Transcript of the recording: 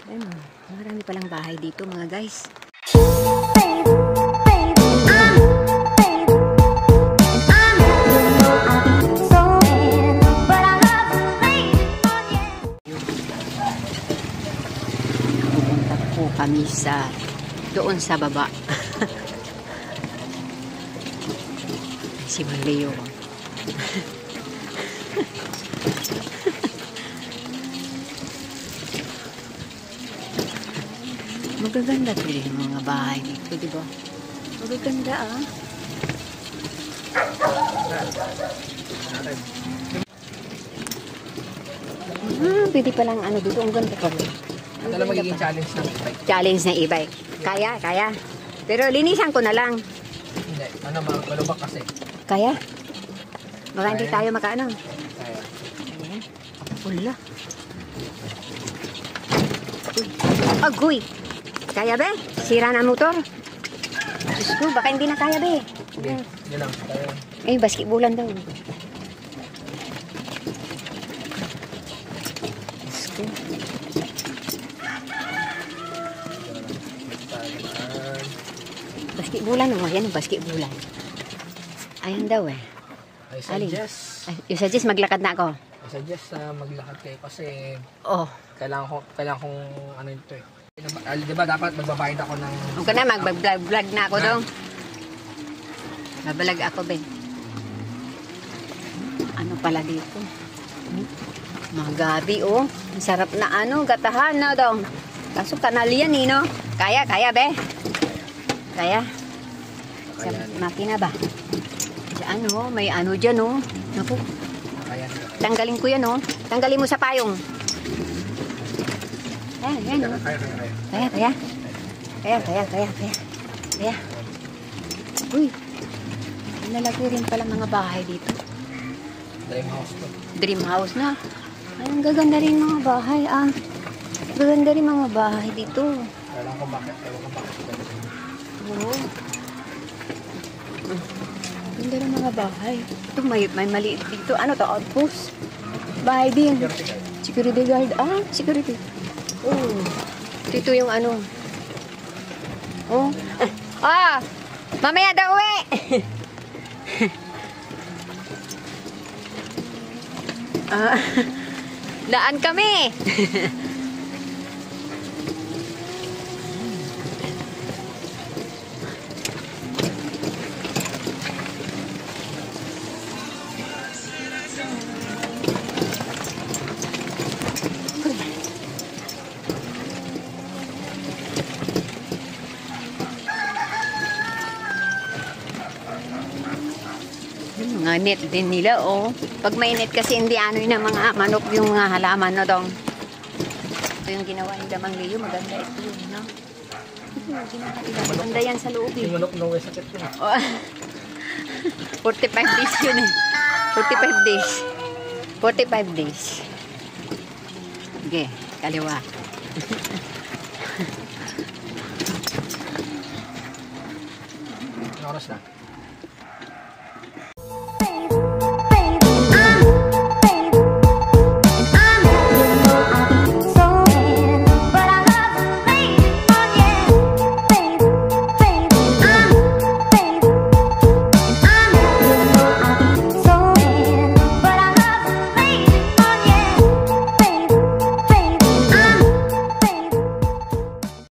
Ano, marami palang bahay dito mga guys. Pupunta po kami sa doon sa baba. Si Leo. Magaganda po din yung mga bahay dito, di ba? Magaganda ah. Pwede palang ano dito, ang ganda pa rin. Ano lang magiging challenge ng e-bike? Challenge ng e-bike. Kaya. Pero linisan ko na lang. Hindi, malubak kasi. Kaya? Baka hindi tayo makaano. Kaya. Wala. Agoy! Kaya be? Sira na ang motor. Diyos ko, baka hindi na kaya be. Hindi, yun lang. Kaya. Eh, basketballan daw. Diyos ko. Basketballan o. Yan, basketballan. Ayan daw eh. I suggest. You suggest maglakad na ako? I suggest na maglakad kayo kasi Oh. kailangan kong ano ito eh. Di ba dapat magbabayad ako ng... Huwag ka na, mag-vlog na ako doon. Babalag ako, Ben. Ano pala dito? Mga gabi, oh. Ang sarap na ano, gatahan na daw. Kaso kanal yan, eh, no? Kaya, be? Kaya? Sa makina ba? Diyan, oh. May ano dyan, oh. Naku. Kaya. Tanggalin ko yan, oh. Tanggalin mo sa payong. Ayan, oh. Kaya. Uy. Nalalaki rin pala mga bahay dito. Dream house to. Dream house na. Ay, ang gaganda rin mga bahay, ah. Gaganda rin mga bahay dito. Kailangan ko bakit. Oo. Ganda rin mga bahay. Ito, may maliit dito. Ano to? Outpost? Bahay din. Security guard. Ah, security. Oh. Dito yung ano. Oh. Ah! Mamaya daw uwi! Daan kami! Mga net din nila, oh. Pag may net kasi hindi ano yun ang mga manok yung mga halaman na dong. Ito yung ginawa ni Damang Leo. Maganda ito yun, no? Ito yung ginawa nila. Maganda yan sa loob, eh. Yung manok no way sakit yun. Oh. 45 days yun, eh. 45 days. 45 days. Okay, kaliwa. Ano oras na?